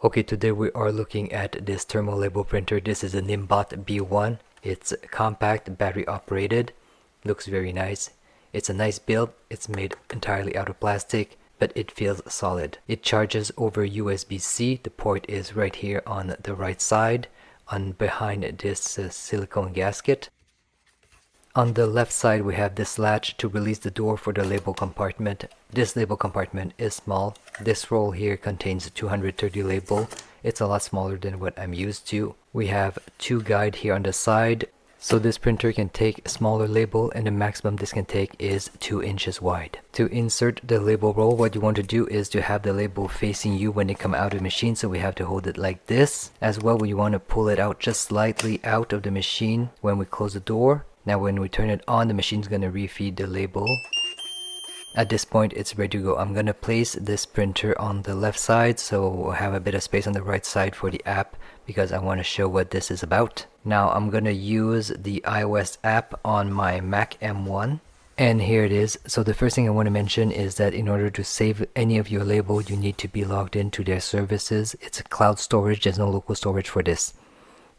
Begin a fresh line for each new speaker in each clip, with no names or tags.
Okay, today we are looking at this thermal label printer. This is a NIIMBOT B21. It's compact, battery operated, looks very nice. It's a nice build. It's made entirely out of plastic, but it feels solid. It charges over USB-C. The port is right here on the right side, on behind this silicone gasket. On the left side we have this latch to release the door for the label compartment. This label compartment is small. This roll here contains 230 label. It's a lot smaller than what I'm used to. We have two guide here on the side. So this printer can take smaller label, and the maximum this can take is 2 inches wide. To insert the label roll, what you want to do is to have the label facing you when they come out of the machine. So we have to hold it like this. As well, we want to pull it out just slightly out of the machine when we close the door. Now when we turn it on, the machine's going to refeed the label. At this point, it's ready to go. I'm going to place this printer on the left side, so we'll have a bit of space on the right side for the app, because I want to show what this is about. Now I'm going to use the iOS app on my Mac M1. And here it is. So the first thing I want to mention is that in order to save any of your label, you need to be logged into their services. It's a cloud storage. There's no local storage for this.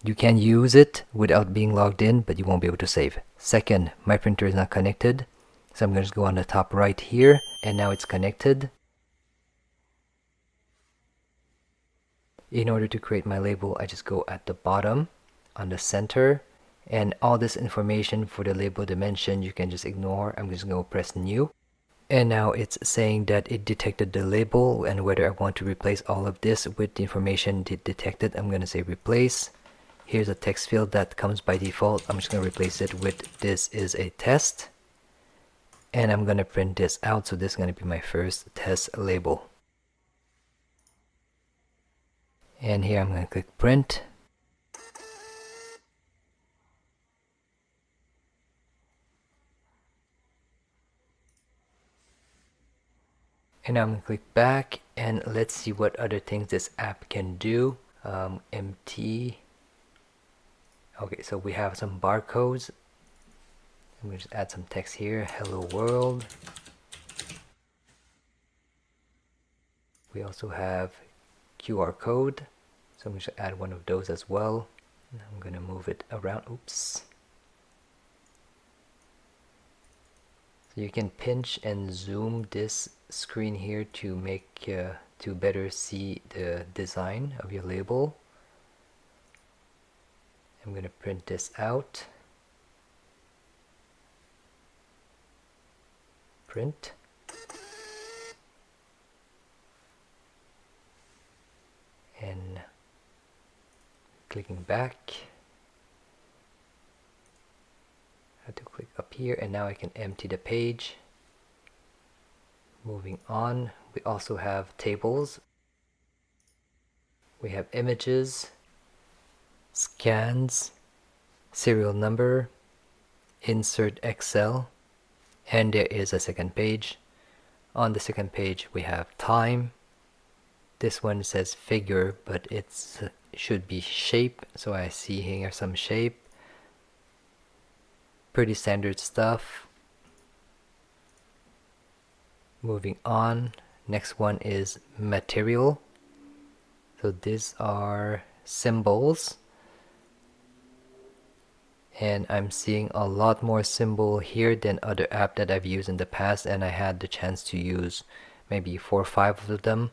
You can use it without being logged in, but you won't be able to save. Second, my printer is not connected. So I'm going to just go on the top right here, and now it's connected. In order to create my label, I just go at the bottom, on the center, and all this information for the label dimension you can just ignore. I'm just going to press new. And now it's saying that it detected the label, and whether I want to replace all of this with the information it detected, I'm going to say replace. Here's a text field that comes by default. I'm just going to replace it with "this is a test." And I'm going to print this out. So this is going to be my first test label. And here I'm going to click print. And now I'm going to click back, and let's see what other things this app can do. MT. Okay, so we have some barcodes. I'm going to just add some text here. Hello world. We also have QR code. So I'm going to add one of those as well. And I'm going to move it around. Oops. So you can pinch and zoom this screen here to make to better see the design of your label. I'm going to print this out. Print. And clicking back. I have to click up here, and now I can empty the page. Moving on, we also have tables. We have images, scans, serial number, insert Excel, and there is a second page. On the second page we have time. This one says figure, but it should be shape, so I see here some shape. Pretty standard stuff. Moving on, next one is material. So these are symbols, and I'm seeing a lot more symbol here than other app that I've used in the past, and I had the chance to use maybe 4 or 5 of them.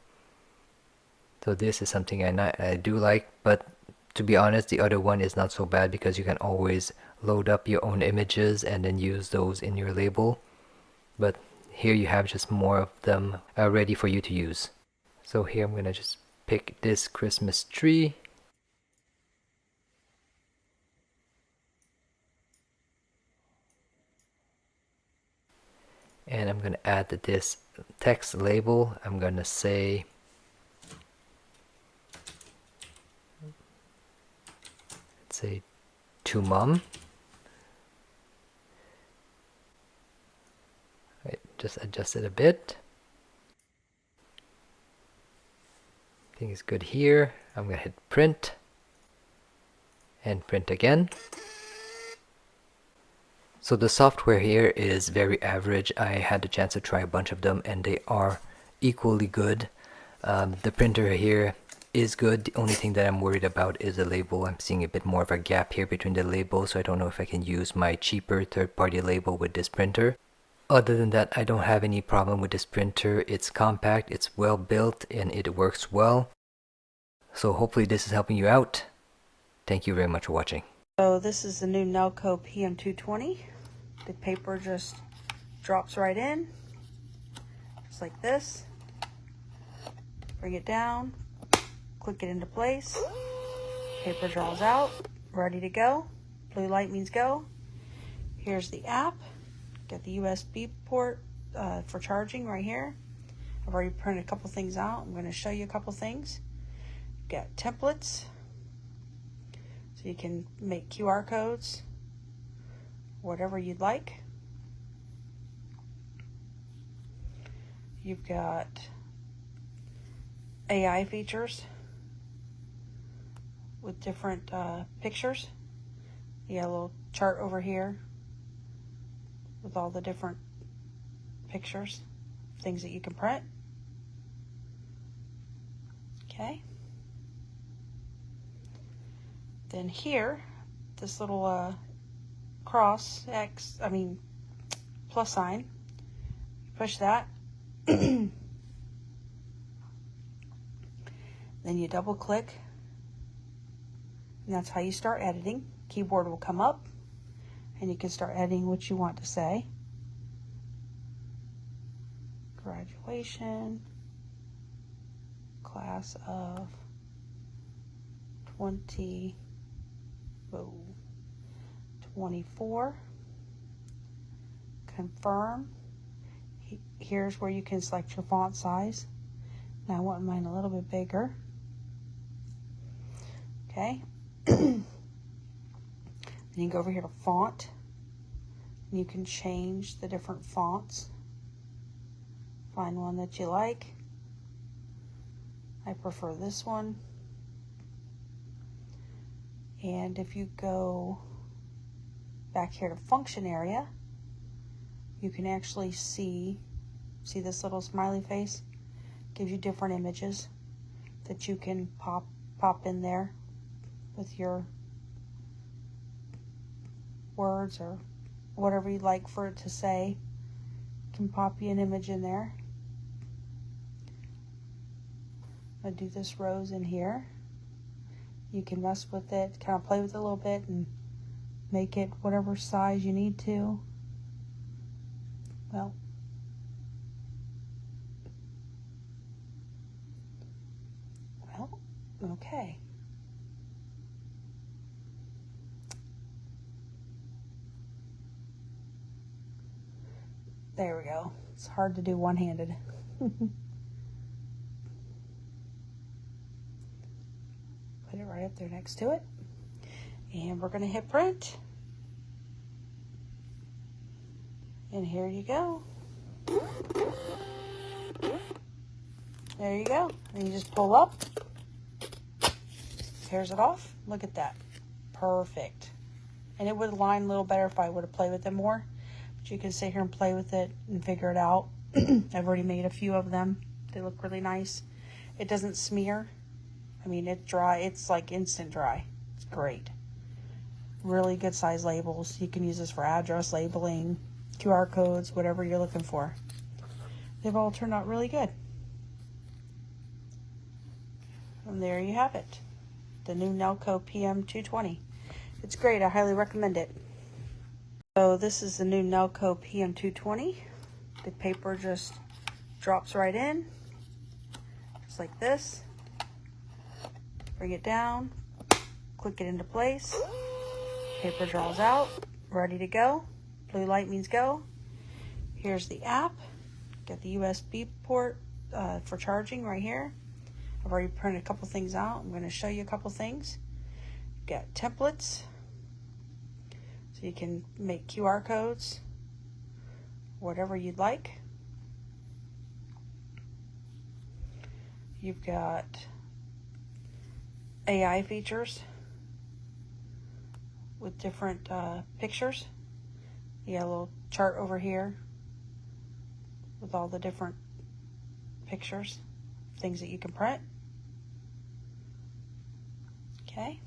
So this is something I do like, but to be honest, the other one is not so bad because you can always load up your own images and then use those in your label. But here you have just more of them ready for you to use. So here I'm gonna just pick this Christmas tree. And I'm gonna add this text label. I'm gonna say to mom. Right, just adjust it a bit. I think it's good here. I'm gonna hit print and print again. So the software here is very average. I had the chance to try a bunch of them and they are equally good. The printer here is good. The only thing that I'm worried about is the label. I'm seeing a bit more of a gap here between the labels, so I don't know if I can use my cheaper third-party label with this printer. Other than that, I don't have any problem with this printer. It's compact, it's well built, and it works well. So hopefully this is helping you out. Thank you very much for watching.
So this is the new NIIMBOT PM220. The paper just drops right in, just like this. Bring it down, click it into place. Paper draws out, ready to go. Blue light means go. Here's the app. Got the USB port for charging right here. I've already printed a couple things out. I'm going to show you a couple things. Got templates, so you can make QR codes, whatever you'd like. You've got AI features with different pictures. You got a little chart over here with all the different pictures, things that you can print. Okay. Then here, this little plus sign, you push that. Then you double click, and that's how you start editing. Keyboard will come up, and you can start editing what you want to say. Graduation, class of 24. Confirm. Here's where you can select your font size. Now I want mine a little bit bigger. Okay. Then you go over here to font, and you can change the different fonts. Find one that you like. I prefer this one. And if you go back here to function area, you can actually see this little smiley face? Gives you different images that you can pop in there with your words or whatever you'd like for it to say. You can pop you an image in there. I'm gonna do this rose in here. You can mess with it, kind of play with it a little bit and make it whatever size you need to. Well, okay. There we go. It's hard to do one-handed. Put it right up there next to it. And we're going to hit print. And here you go. There you go. And you just pull up. Tears it off. Look at that. Perfect. And it would align a little better if I would have played with it more. But you can sit here and play with it and figure it out. I've already made a few of them. They look really nice. It doesn't smear. I mean, it's dry. It's like instant dry. It's great. Really good size labels. You can use this for address labeling, QR codes, whatever you're looking for. They've all turned out really good. And there you have it. The new NIIMBOT PM220. It's great. I highly recommend it. So this is the new NIIMBOT PM220. The paper just drops right in, just like this. Bring it down, click it into place. Paper draws out, ready to go. Blue light means go. Here's the app. Got the USB port for charging right here. I've already printed a couple things out. I'm going to show you a couple things. Got templates, so you can make QR codes, whatever you'd like. You've got AI features with different pictures. You got a little chart over here with all the different pictures, things that you can print. Okay.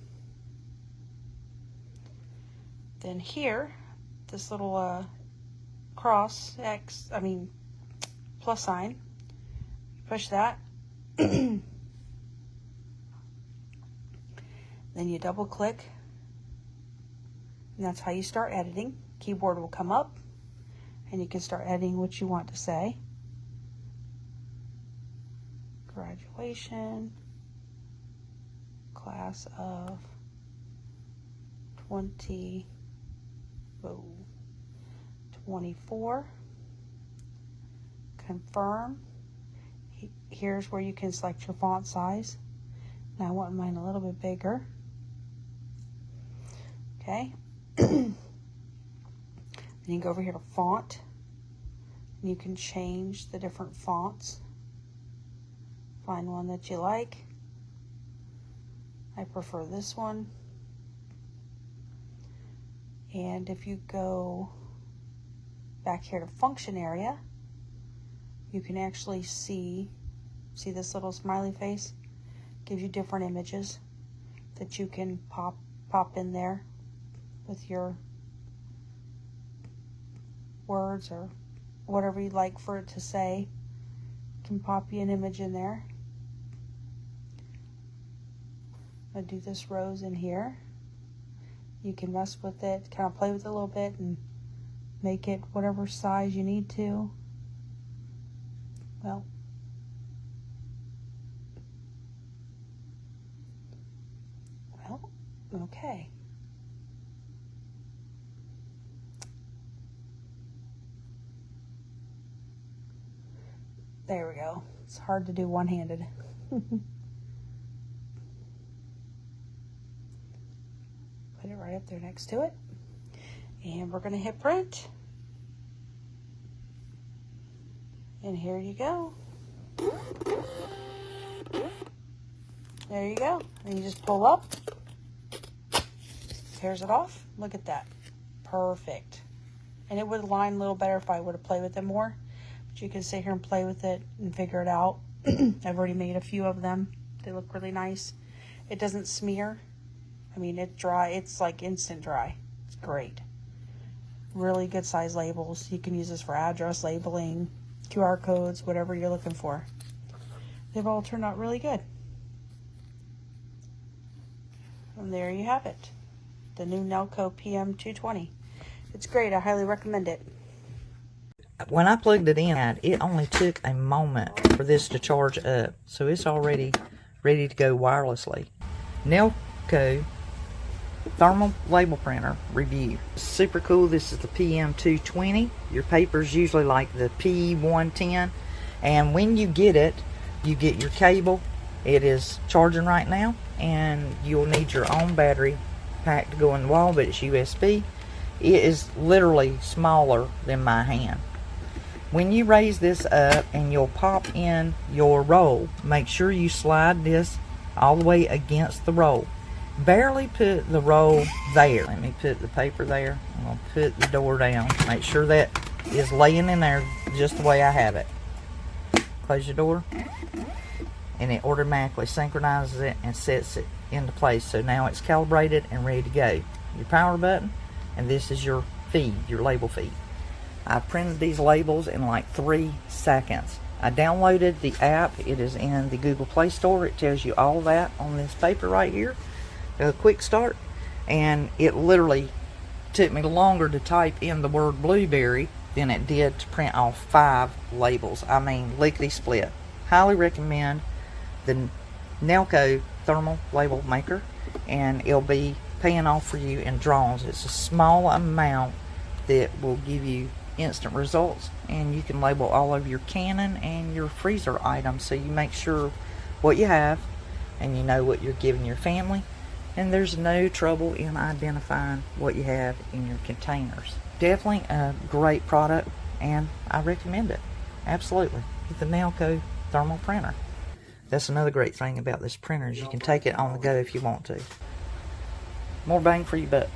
Then here, this little cross, plus sign, push that. Then you double click, and that's how you start editing. Keyboard will come up, and you can start editing what you want to say. Graduation, class of 24. Confirm. Here's where you can select your font size. Now I want mine a little bit bigger. Okay. Then you go over here to font, and you can change the different fonts. Find one that you like. I prefer this one. And if you go back here to function area, you can actually see this little smiley face? Gives you different images that you can pop in there with your words or whatever you'd like for it to say. You can pop you an image in there. I'm going to do this rose in here. You can mess with it, kind of play with it a little bit and make it whatever size you need to. Well, okay. There we go. It's hard to do one-handed. Put it right up there next to it. And we're going to hit print. And here you go. There you go. And you just pull up. Tears it off. Look at that. Perfect. And it would align a little better if I would have played with it more. But you can sit here and play with it and figure it out. I've already made a few of them. They look really nice. It doesn't smear. I mean, it's dry. It's like instant dry. It's great. Really good size labels. You can use this for address labeling, QR codes, whatever you're looking for. They've all turned out really good. And there you have it. The new NIIMBOT PM220. It's great. I highly recommend it.
When I plugged it in, it only took a moment for this to charge up. So it's already ready to go wirelessly. NIIMBOT thermal label printer review. Super cool. This is the PM220. Your paper's usually like the P110. And when you get it, you get your cable. It is charging right now. And you'll need your own battery pack to go in the wall, but it's USB. It is literally smaller than my hand. When you raise this up and you'll pop in your roll, make sure you slide this all the way against the roll. Barely put the roll there. Let me put the paper there. I'm going to put the door down. Make sure that is laying in there just the way I have it. Close your door. And it automatically synchronizes it and sets it into place. So now it's calibrated and ready to go. Your power button, and this is your feed, your label feed. I printed these labels in like 3 seconds. I downloaded the app. It is in the Google Play Store. It tells you all that on this paper right here. A quick start. And it literally took me longer to type in the word blueberry than it did to print off 5 labels. I mean, lickety split. Highly recommend the NIIMBOT thermal label maker, and it'll be paying off for you in draws. It's a small amount that will give you instant results, and you can label all of your cannon and your freezer items, so you make sure what you have and you know what you're giving your family, and there's no trouble in identifying what you have in your containers. Definitely a great product, and I recommend it. Absolutely. The NIIMBOT thermal printer. That's another great thing about this printer, is you can take it on the go if you want to. More bang for your buck.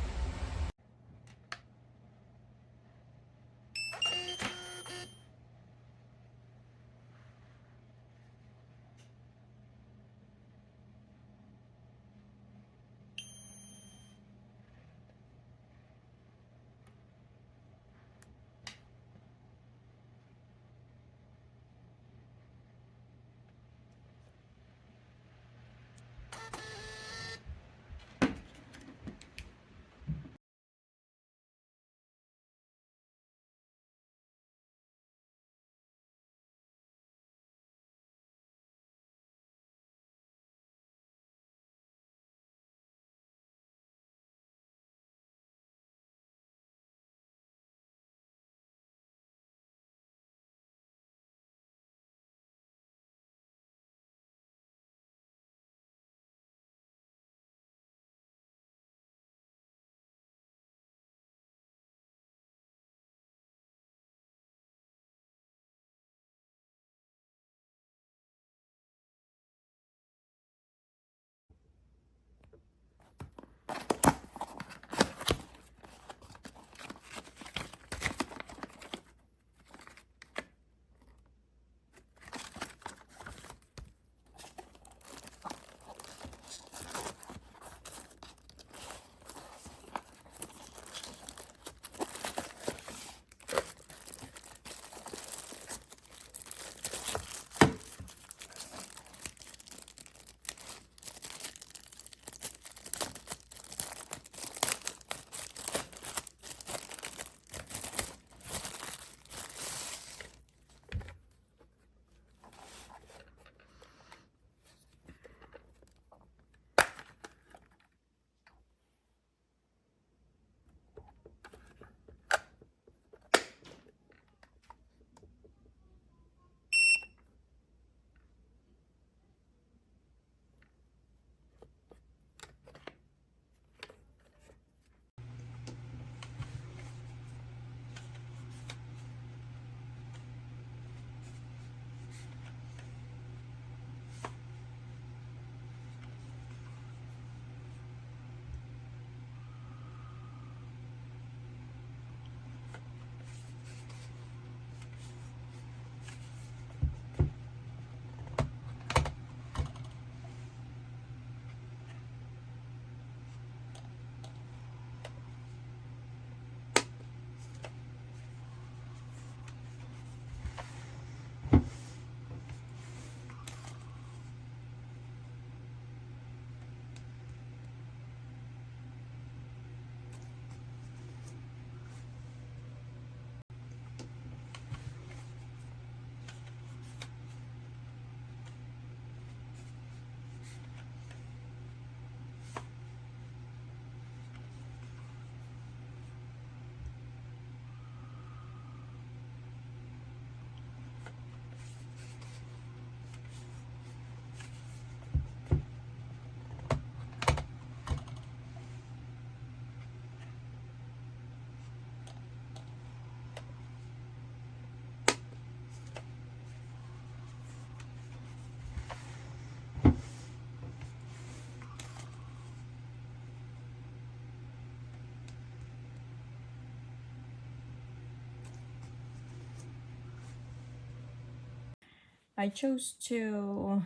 I chose to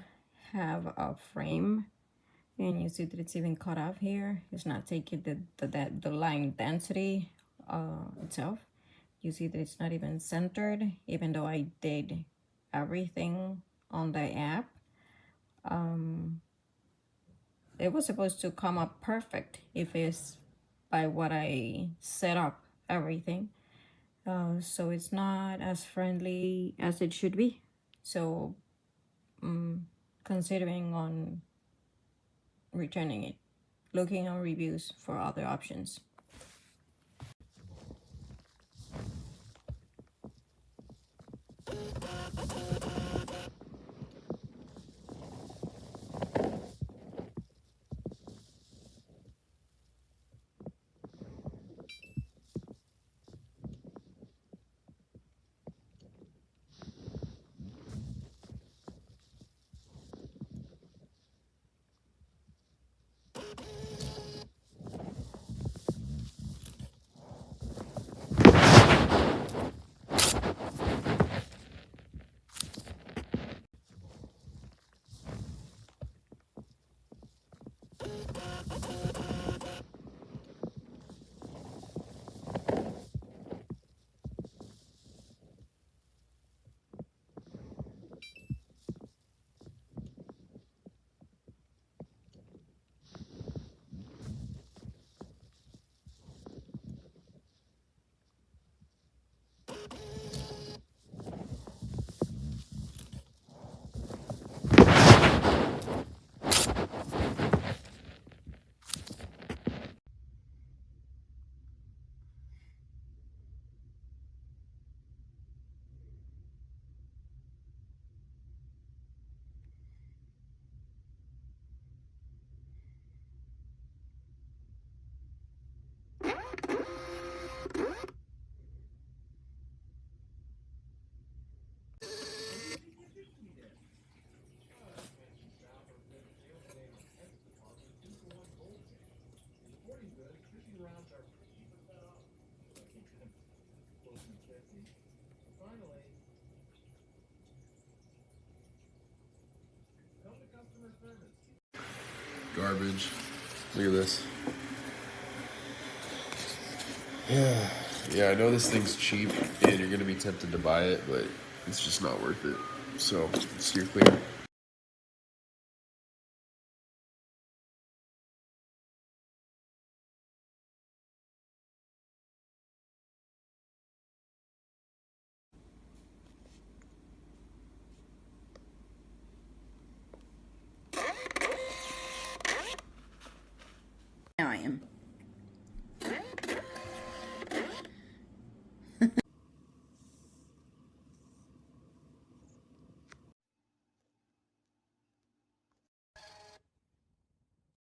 have a frame, and you see that it's even cut off here. It's not taking the line density itself. You see that it's not even centered, even though I did everything on the app. It was supposed to come up perfect if it's by what I set up everything. So it's not as friendly as it should be. So considering on returning it, looking on reviews for other options.
Garbage. Look at this. Yeah, I know this thing's cheap and you're gonna be tempted to buy it, but it's just not worth it. So steer clear.
Now I am.